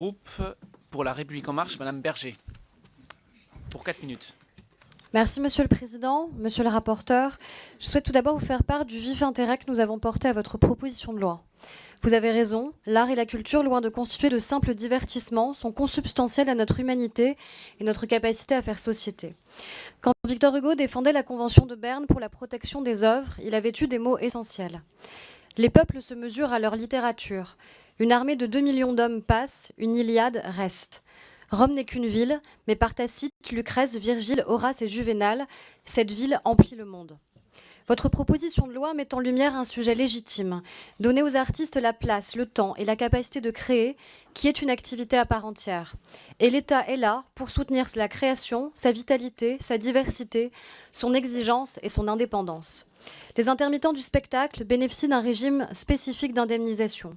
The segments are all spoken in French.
Groupe pour la République En Marche, Madame Berger, pour 4 minutes. Merci Monsieur le Président, Monsieur le rapporteur. Je souhaite tout d'abord vous faire part du vif intérêt que nous avons porté à votre proposition de loi. Vous avez raison, l'art et la culture, loin de constituer de simples divertissements, sont consubstantiels à notre humanité et notre capacité à faire société. Quand Victor Hugo défendait la Convention de Berne pour la protection des œuvres, il avait eu des mots essentiels. Les peuples se mesurent à leur littérature. Une armée de 2 millions d'hommes passe, une Iliade reste. Rome n'est qu'une ville, mais par Tacite, Lucrèce, Virgile, Horace et Juvénal, cette ville emplit le monde. Votre proposition de loi met en lumière un sujet légitime, donner aux artistes la place, le temps et la capacité de créer, qui est une activité à part entière. Et l'État est là pour soutenir la création, sa vitalité, sa diversité, son exigence et son indépendance. Les intermittents du spectacle bénéficient d'un régime spécifique d'indemnisation.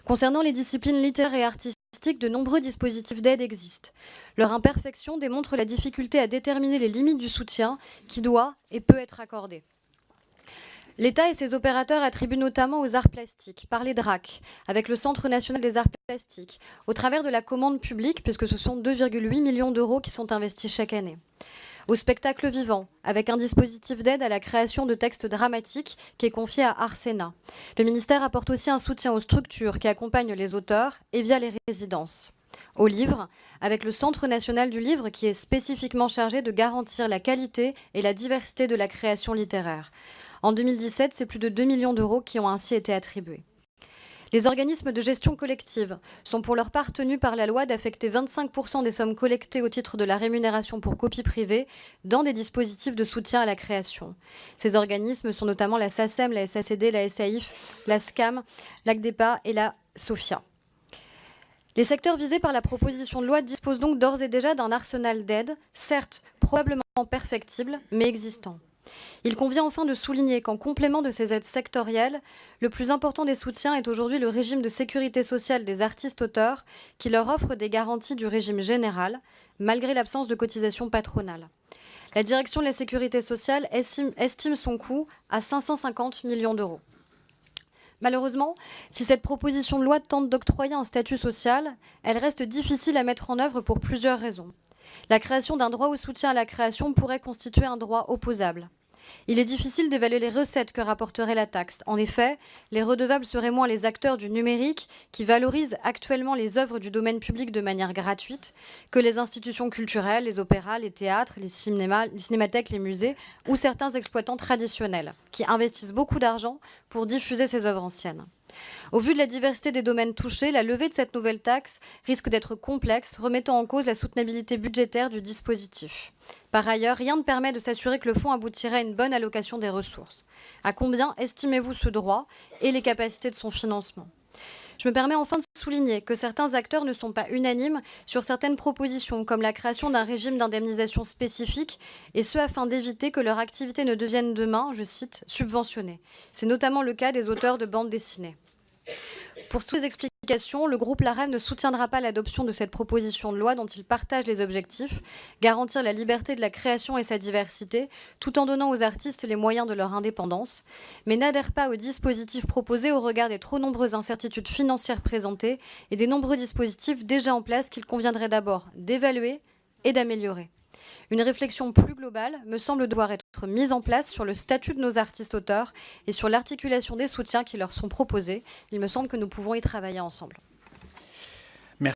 Concernant les disciplines littéraires et artistiques, de nombreux dispositifs d'aide existent. Leur imperfection démontre la difficulté à déterminer les limites du soutien qui doit et peut être accordé. L'État et ses opérateurs attribuent notamment aux arts plastiques, par les DRAC, avec le Centre national des arts plastiques, au travers de la commande publique, puisque ce sont 2,8 millions d'euros qui sont investis chaque année. Au spectacle vivant, avec un dispositif d'aide à la création de textes dramatiques qui est confié à Arsena. Le ministère apporte aussi un soutien aux structures qui accompagnent les auteurs et via les résidences. Au livre, avec le Centre national du livre qui est spécifiquement chargé de garantir la qualité et la diversité de la création littéraire. En 2017, c'est plus de 2 millions d'euros qui ont ainsi été attribués. Les organismes de gestion collective sont pour leur part tenus par la loi d'affecter 25% des sommes collectées au titre de la rémunération pour copie privée dans des dispositifs de soutien à la création. Ces organismes sont notamment la SACEM, la SACD, la SAIF, la SCAM, l'ACDEPA et la SOFIA. Les secteurs visés par la proposition de loi disposent donc d'ores et déjà d'un arsenal d'aides, certes probablement perfectible, mais existant. Il convient enfin de souligner qu'en complément de ces aides sectorielles, le plus important des soutiens est aujourd'hui le régime de sécurité sociale des artistes-auteurs qui leur offre des garanties du régime général, malgré l'absence de cotisation patronale. La direction de la sécurité sociale estime son coût à 550 millions d'euros. Malheureusement, si cette proposition de loi tente d'octroyer un statut social, elle reste difficile à mettre en œuvre pour plusieurs raisons. La création d'un droit au soutien à la création pourrait constituer un droit opposable. Il est difficile d'évaluer les recettes que rapporterait la taxe. En effet, les redevables seraient moins les acteurs du numérique qui valorisent actuellement les œuvres du domaine public de manière gratuite que les institutions culturelles, les opéras, les théâtres, les cinémathèques, les musées ou certains exploitants traditionnels qui investissent beaucoup d'argent pour diffuser ces œuvres anciennes. Au vu de la diversité des domaines touchés, la levée de cette nouvelle taxe risque d'être complexe, remettant en cause la soutenabilité budgétaire du dispositif. Par ailleurs, rien ne permet de s'assurer que le fonds aboutirait à une bonne allocation des ressources. À combien estimez-vous ce droit et les capacités de son financement ? Je me permets enfin de souligner que certains acteurs ne sont pas unanimes sur certaines propositions, comme la création d'un régime d'indemnisation spécifique, et ce afin d'éviter que leur activité ne devienne demain, je cite, subventionnée. C'est notamment le cas des auteurs de bandes dessinées. Pour toutes les explications, le groupe LAREM ne soutiendra pas l'adoption de cette proposition de loi dont il partage les objectifs, garantir la liberté de la création et sa diversité, tout en donnant aux artistes les moyens de leur indépendance, mais n'adhère pas aux dispositifs proposés au regard des trop nombreuses incertitudes financières présentées et des nombreux dispositifs déjà en place qu'il conviendrait d'abord d'évaluer et d'améliorer. Une réflexion plus globale me semble devoir être mise en place sur le statut de nos artistes-auteurs et sur l'articulation des soutiens qui leur sont proposés. Il me semble que nous pouvons y travailler ensemble.